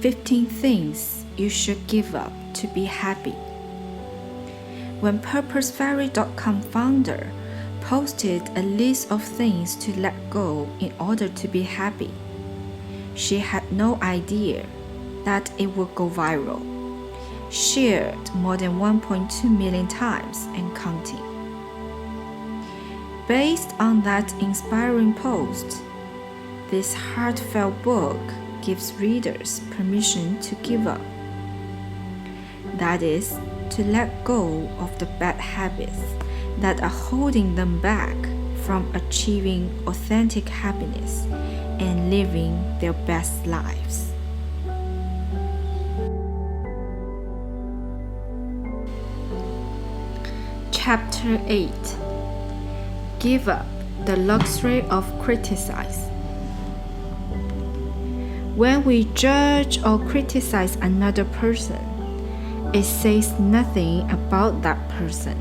15 things you should give up to be happy. When PurposeFairy.com founder posted a list of things to let go in order to be happy, she had no idea that it would go viral, shared more than 1.2 million times and counting. Based on that inspiring post, this heartfelt book gives readers permission to give up. That is, to let go of the bad habits that are holding them back from achieving authentic happiness and living their best lives. Chapter 8. Give up the luxury of criticize. When we judge or criticize another person, it says nothing about that person.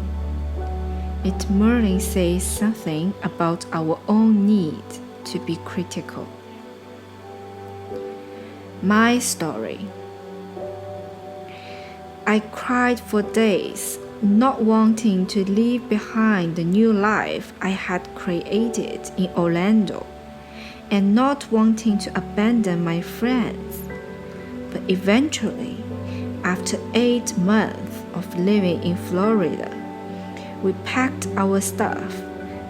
It merely says something about our own need to be critical. My story. I cried for days, not wanting to leave behind the new life I had created in Orlando, and not wanting to abandon my friends. But eventually, after 8 months of living in Florida, we packed our stuff,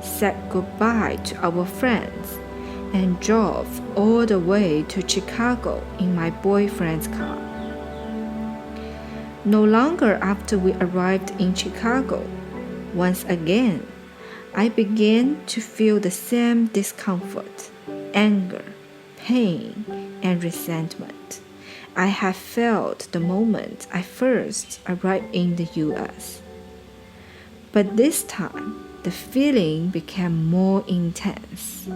said goodbye to our friends, and drove all the way to Chicago in my boyfriend's car. No longer after we arrived in Chicago, once again, I began to feel the same discomfort, anger, pain, and resentment I had felt the moment I first arrived in the US. But this time, the feeling became more intense,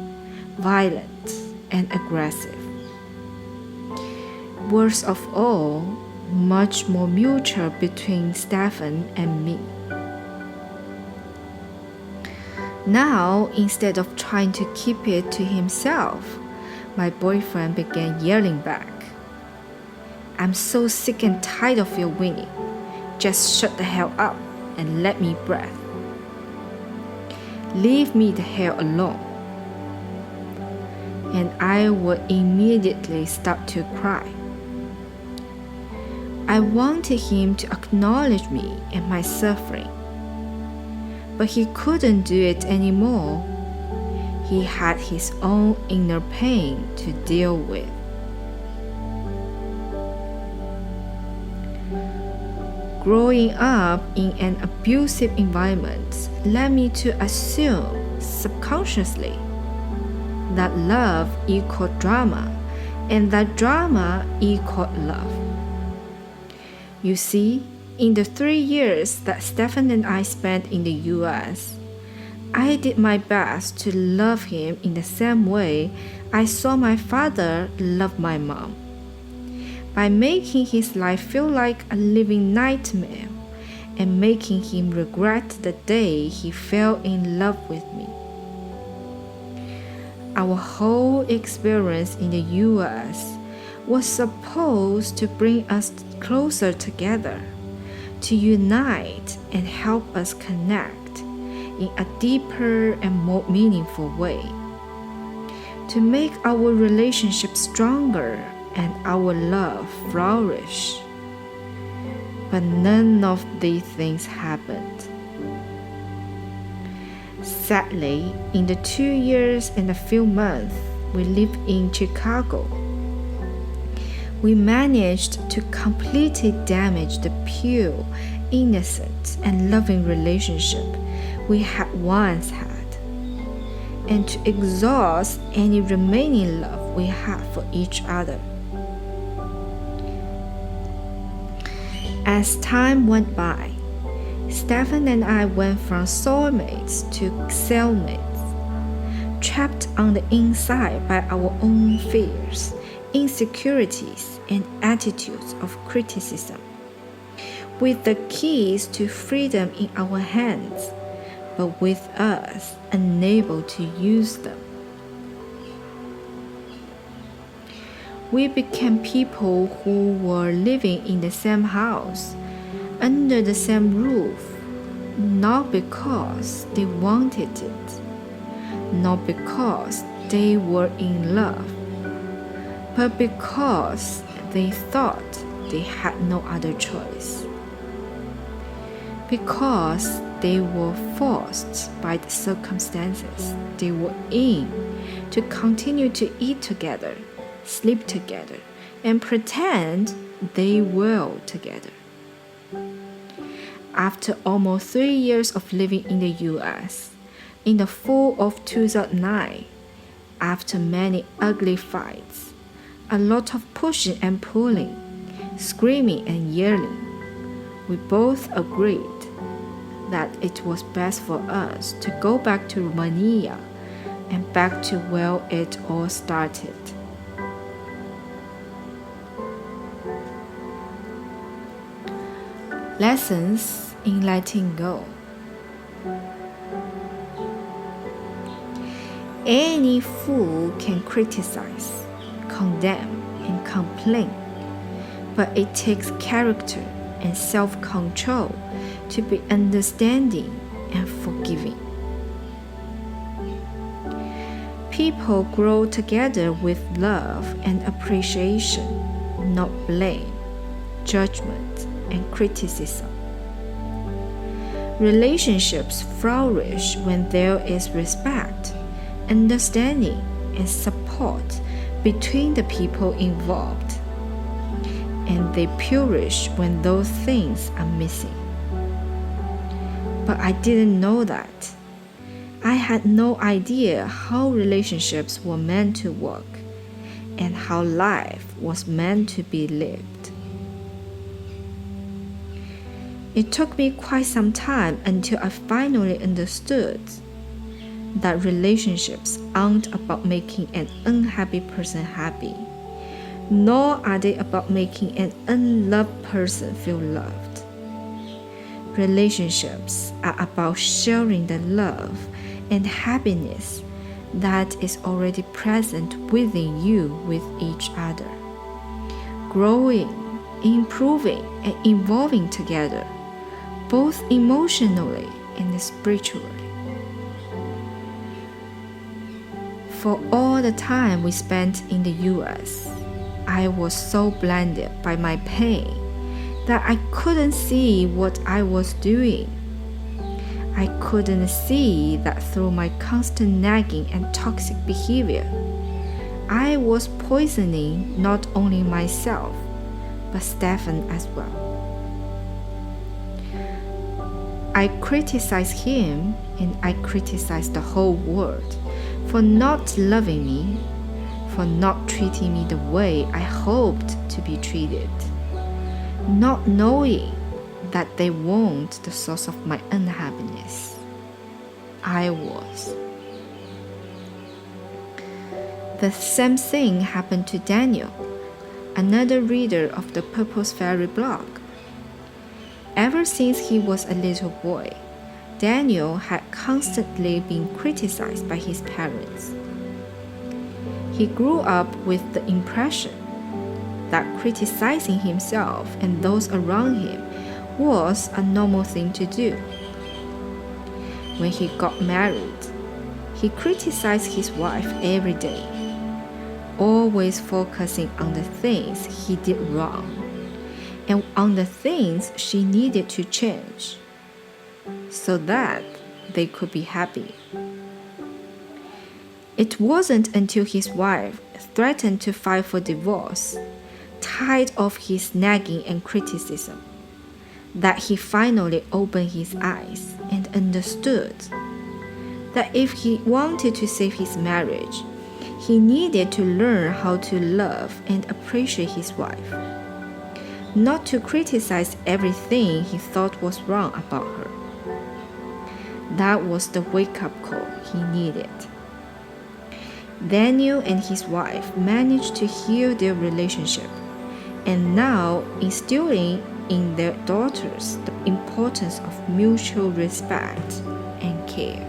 violent, and aggressive. Worst of all, much more mutual between Stephen and me. Now, instead of trying to keep it to himself, my boyfriend began yelling back. I'm so sick and tired of your whining. Just shut the hell up and let me breathe. Leave me the hell alone. And I would immediately start to cry. I wanted him to acknowledge me and my suffering. But he couldn't do it anymore. He had his own inner pain to deal with. Growing up in an abusive environment led me to assume subconsciously that love equaled drama and that drama equaled love. You see, in the 3 years that Stephen and I spent in the US, I did my best to love him in the same way I saw my father love my mom, by making his life feel like a living nightmare and making him regret the day he fell in love with me. Our whole experience in the US was supposed to bring us closer together, to unite and help us connect in a deeper and more meaningful way, to make our relationship stronger and our love flourish. But none of these things happened. Sadly, in the 2 years and a few months we lived in Chicago, we managed to completely damage the pure, innocent, and loving relationship we had once had, and to exhaust any remaining love we had for each other. As time went by, Stephen and I went from soulmates to cellmates, trapped on the inside by our own fears, insecurities, and attitudes of criticism, with the keys to freedom in our hands, but with us unable to use them. We became people who were living in the same house, under the same roof, not because they wanted it, not because they were in love, but because they thought they had no other choice. Because they were forced by the circumstances they were in to continue to eat together, sleep together, and pretend they were together. After almost 3 years of living in the US, in the fall of 2009, after many ugly fights, a lot of pushing and pulling, screaming and yelling, we both agreed that it was best for us to go back to Romania and back to where it all started. Lessons in letting go. Any fool can criticize, condemn, and complain, but it takes character and self-control to be understanding and forgiving. People grow together with love and appreciation, not blame, judgment, and criticism. Relationships flourish when there is respect, understanding, and support between the people involved, and they perish when those things are missing. But I didn't know that. I had no idea how relationships were meant to work and how life was meant to be lived. It took me quite some time until I finally understood that relationships aren't about making an unhappy person happy, nor are they about making an unloved person feel loved. Relationships are about sharing the love and happiness that is already present within you with each other, growing, improving, and evolving together, both emotionally and spiritually. For all the time we spent in the US, I was so blinded by my pain that I couldn't see what I was doing. I couldn't see that through my constant nagging and toxic behavior, I was poisoning not only myself, but Stefan as well. I criticized him and I criticized the whole world for not loving me, for not treating me the way I hoped to be treated, not knowing that they weren't the source of my unhappiness. I was. The same thing happened to Daniel, another reader of the Purpose Fairy blog. Ever since he was a little boy, Daniel had constantly been criticized by his parents. He grew up with the impression that criticizing himself and those around him was a normal thing to do. When he got married, he criticized his wife every day, always focusing on the things he did wrong and on the things she needed to change so that they could be happy. It wasn't until his wife threatened to file for divorce, tired of his nagging and criticism, that he finally opened his eyes and understood that if he wanted to save his marriage, he needed to learn how to love and appreciate his wife, not to criticize everything he thought was wrong about her. That was the wake-up call he needed. Daniel and his wife managed to heal their relationship, and now instilling in their daughters the importance of mutual respect and care.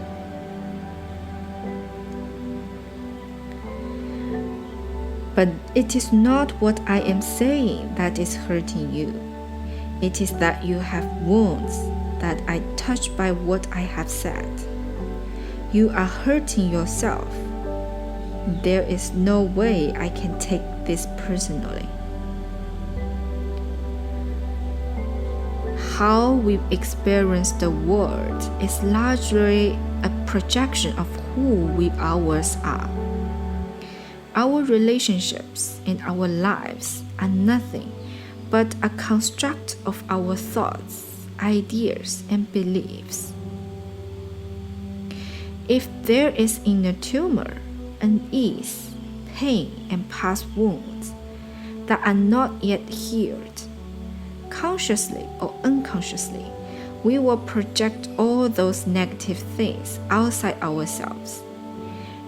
But it is not what I am saying that is hurting you. It is that you have wounds that I touch by what I have said. You are hurting yourself. There is no way I can take this personally. How we experience the world is largely a projection of who we ours are. Our relationships and our lives are nothing but a construct of our thoughts, ideas, and beliefs. If there is inner tumor, unease, pain, and past wounds that are not yet healed, consciously or unconsciously, we will project all those negative things outside ourselves,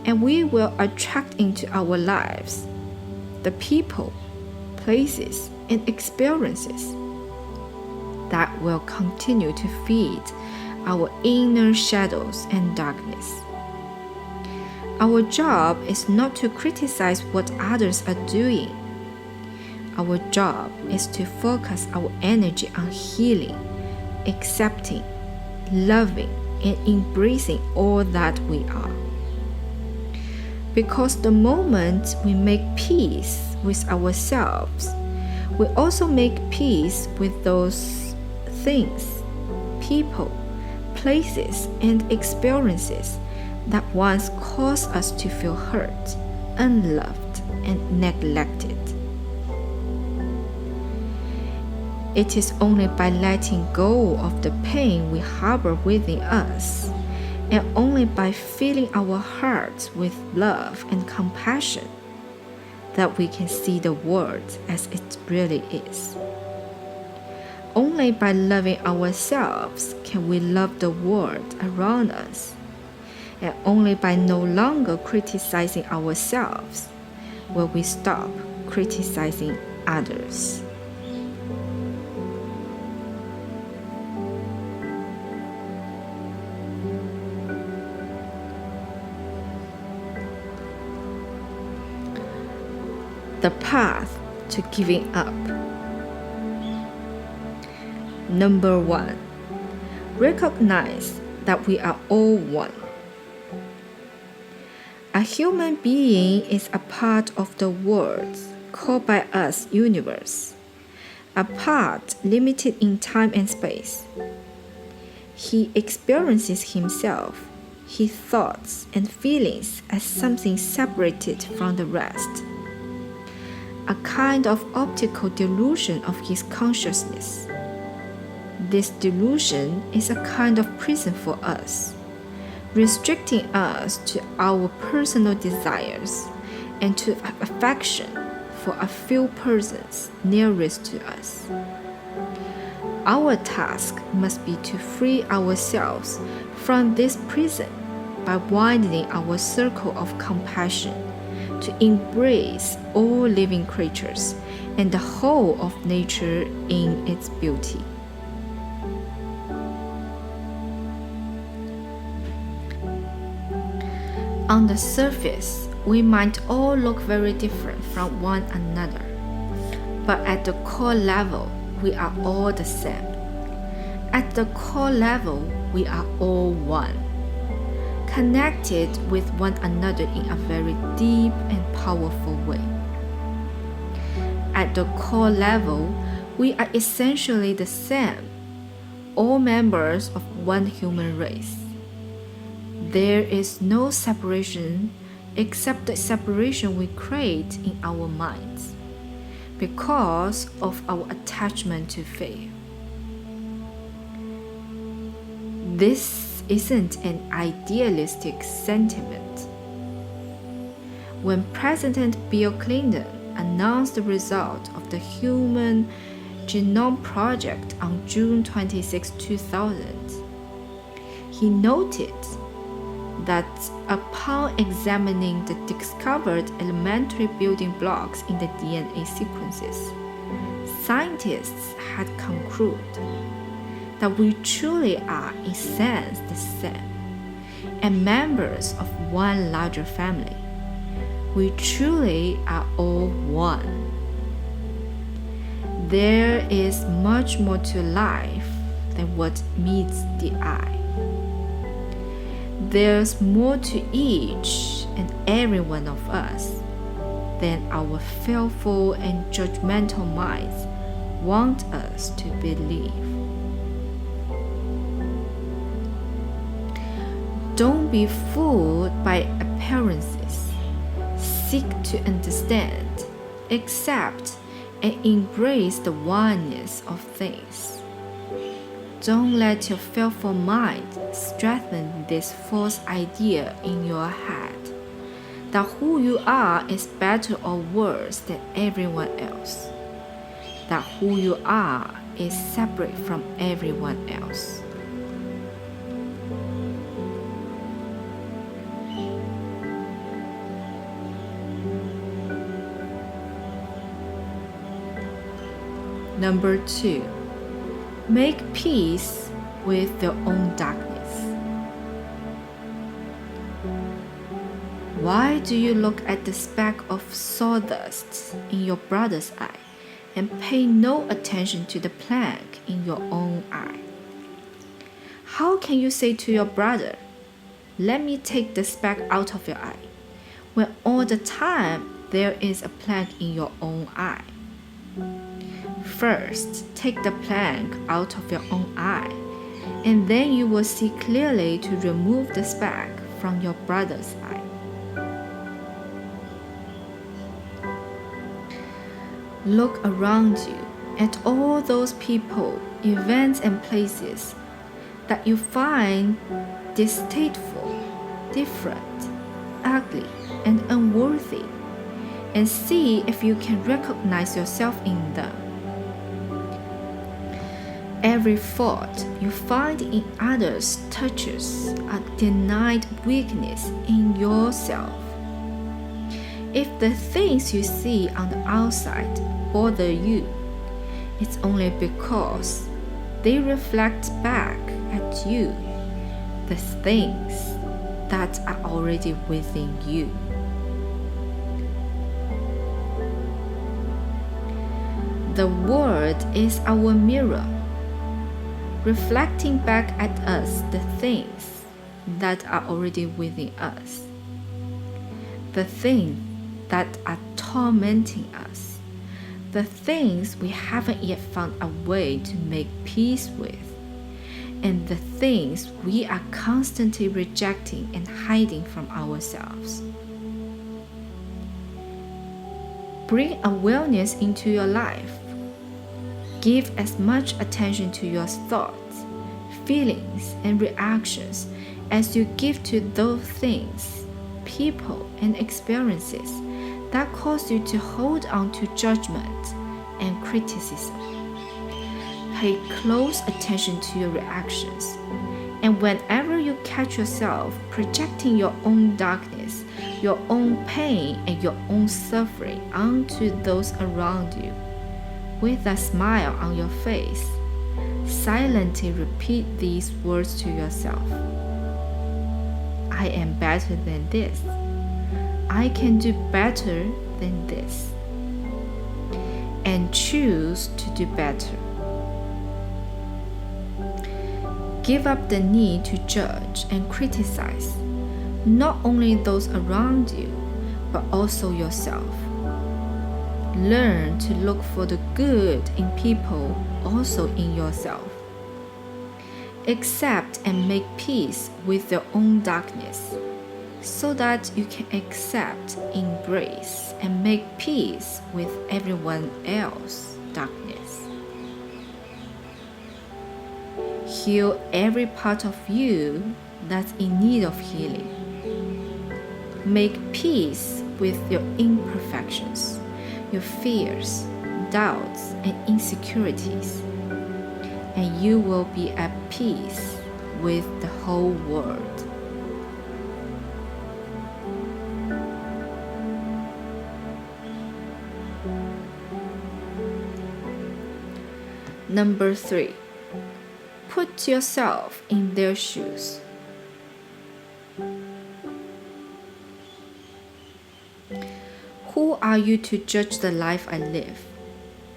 and we will attract into our lives the people, places, and experiences that will continue to feed our inner shadows and darkness. Our job is not to criticize what others are doing. Our job is to focus our energy on healing, accepting, loving, and embracing all that we are. Because the moment we make peace with ourselves, we also make peace with those things, people, places, and experiences that once caused us to feel hurt, unloved, and neglected. It is only by letting go of the pain we harbor within us, and only by filling our hearts with love and compassion, that we can see the world as it really is. Only by loving ourselves can we love the world around us, and only by no longer criticizing ourselves will we stop criticizing others. The path to giving up. Number 1. Recognize that we are all one. A human being is a part of the world called by us universe, a part limited in time and space. He experiences himself, his thoughts and feelings as something separated from the rest, a kind of optical delusion of his consciousness. This delusion is a kind of prison for us, restricting us to our personal desires and to affection for a few persons nearest to us. Our task must be to free ourselves from this prison by widening our circle of compassion, to embrace all living creatures and the whole of nature in its beauty. On the surface, we might all look very different from one another, but at the core level, we are all the same. At the core level, we are all one, connected with one another in a very deep and powerful way. At the core level, we are essentially the same, all members of one human race. There is no separation except the separation we create in our minds because of our attachment to fear. This isn't an idealistic sentiment. When President Bill Clinton announced the result of the Human Genome Project on June 26, 2000, he noted that upon examining the discovered elementary building blocks in the DNA sequences, scientists had concluded that we truly are in sense the same, and members of one larger family. We truly are all one. There is much more to life than what meets the eye. There's more to each and every one of us than our fearful and judgmental minds want us to believe. Don't be fooled by appearances. Seek to understand, accept, and embrace the oneness of things. Don't let your fearful mind strengthen this false idea in your head that who you are is better or worse than everyone else, that who you are is separate from everyone else. Number 2, make peace with your own darkness. Why do you look at the speck of sawdust in your brother's eye and pay no attention to the plank in your own eye? How can you say to your brother, "Let me take the speck out of your eye," when all the time there is a plank in your own eye? First, take the plank out of your own eye, and then you will see clearly to remove the speck from your brother's eye. Look around you at all those people, events, and places that you find distasteful, different, ugly, and unworthy, and see if you can recognize yourself in them. Every fault you find in others touches a denied weakness in yourself. If the things you see on the outside bother you, it's only because they reflect back at you the things that are already within you. The Word is our mirror, reflecting back at us the things that are already within us, the things that are tormenting us, the things we haven't yet found a way to make peace with, and the things we are constantly rejecting and hiding from ourselves. Bring awareness into your life. Give as much attention to your thoughts, feelings, and reactions as you give to those things, people, and experiences that cause you to hold on to judgment and criticism. Pay close attention to your reactions, and whenever you catch yourself projecting your own darkness, your own pain, and your own suffering onto those around you, with a smile on your face, silently repeat these words to yourself. I am better than this. I can do better than this. And choose to do better. Give up the need to judge and criticize, not only those around you, but also yourself. Learn to look for the good in people, also in yourself. Accept and make peace with your own darkness, so that you can accept, embrace, and make peace with everyone else's darkness. Heal every part of you that's in need of healing. Make peace with your imperfections, your fears, doubts, and insecurities, and you will be at peace with the whole world. Number 3, put yourself in their shoes. Who are are you to judge the life I live?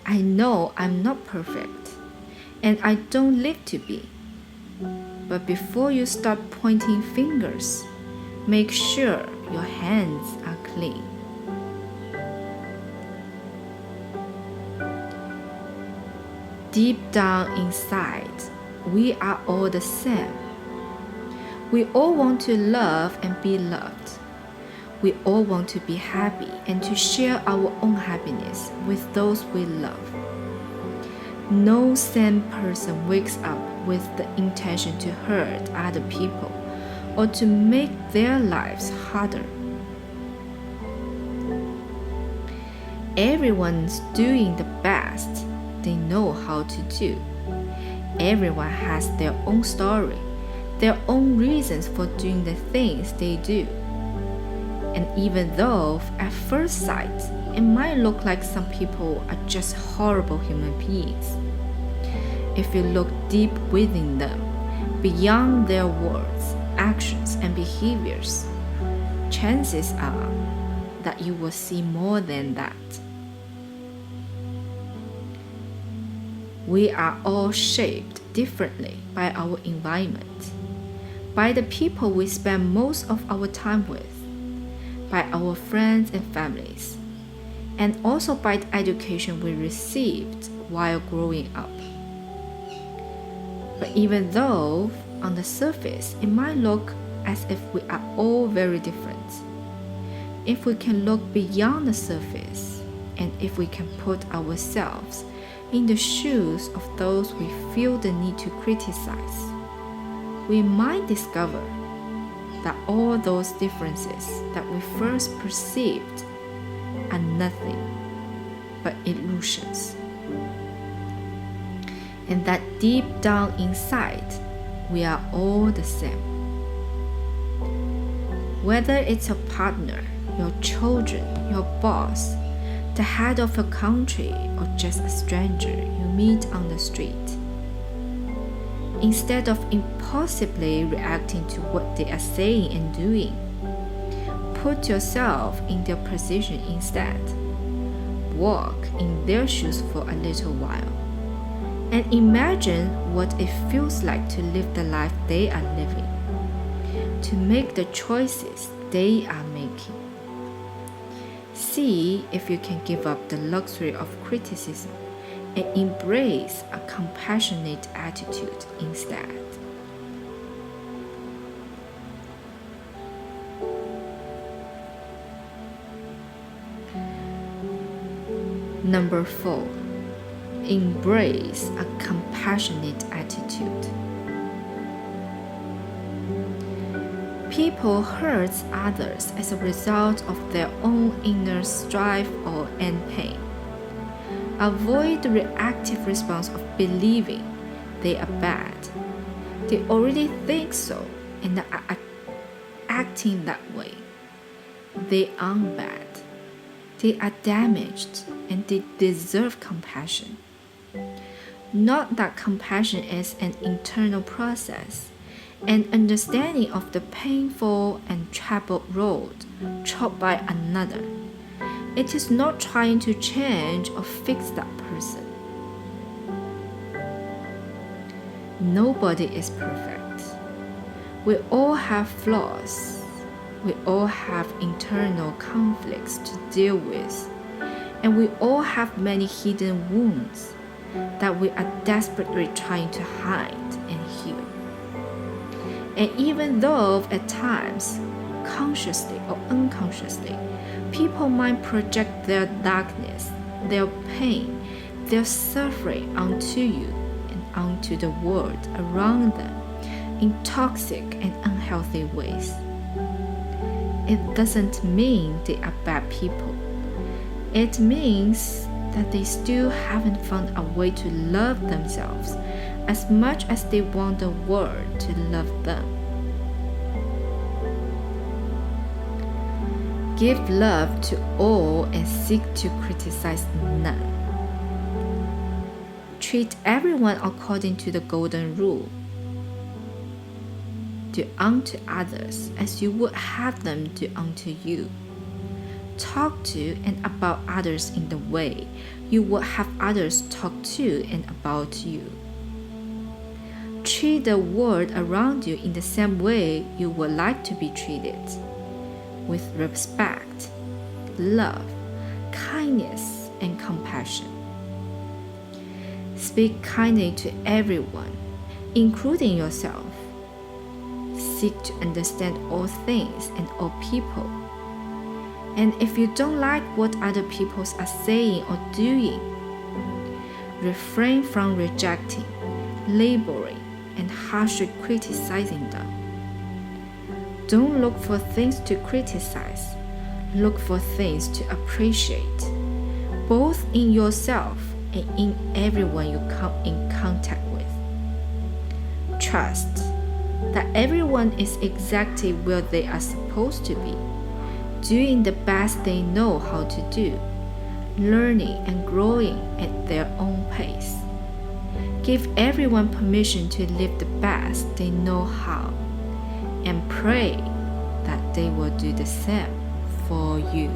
I know I'm not perfect, and I don't live to be. But before you start pointing fingers, make sure your hands are clean. Deep down inside, we are all the same. We all want to love and be loved. We all want to be happy and to share our own happiness with those we love. No sane person wakes up with the intention to hurt other people or to make their lives harder. Everyone's doing the best they know how to do. Everyone has their own story, their own reasons for doing the things they do. And even though at first sight it might look like some people are just horrible human beings, if you look deep within them, beyond their words, actions, and behaviors, chances are that you will see more than that. We are all shaped differently by our environment, by the people we spend most of our time with, by our friends and families, and also by the education we received while growing up. But even though on the surface it might look as if we are all very different, if we can look beyond the surface, and if we can put ourselves in the shoes of those we feel the need to criticize, we might discover that all those differences that we first perceived are nothing but illusions. And that deep down inside, we are all the same. Whether it's your partner, your children, your boss, the head of a country, or just a stranger you meet on the street. Instead of impulsively reacting to what they are saying and doing, put yourself in their position instead. Walk in their shoes for a little while, and imagine what it feels like to live the life they are living, to make the choices they are making. See if you can give up the luxury of criticism and embrace a compassionate attitude instead. Number 4, embrace a compassionate attitude. People hurt others as a result of their own inner strife and pain. Avoid the reactive response of believing they are bad. They already think so and are acting that way. They aren't bad. They are damaged and they deserve compassion. Not that compassion is an internal process, an understanding of the painful and troubled road trod by another. It is not trying to change or fix that person. Nobody is perfect. We all have flaws. We all have internal conflicts to deal with, and we all have many hidden wounds that we are desperately trying to hide and heal. And even though at times, consciously or unconsciously, people might project their darkness, their pain, their suffering onto you and onto the world around them in toxic and unhealthy ways. It doesn't mean they are bad people. It means that they still haven't found a way to love themselves as much as they want the world to love them. Give love to all and seek to criticize none. Treat everyone according to the golden rule. Do unto others as you would have them do unto you. Talk to and about others in the way you would have others talk to and about you. Treat the world around you in the same way you would like to be treated, with respect, love, kindness, and compassion. Speak kindly to everyone, including yourself. Seek to understand all things and all people. And if you don't like what other people are saying or doing, refrain from rejecting, labeling, and harshly criticizing them. Don't look for things to criticize. Look for things to appreciate, both in yourself and in everyone you come in contact with. Trust that everyone is exactly where they are supposed to be, doing the best they know how to do, learning and growing at their own pace. Give everyone permission to live the best they know how, and pray that they will do the same for you.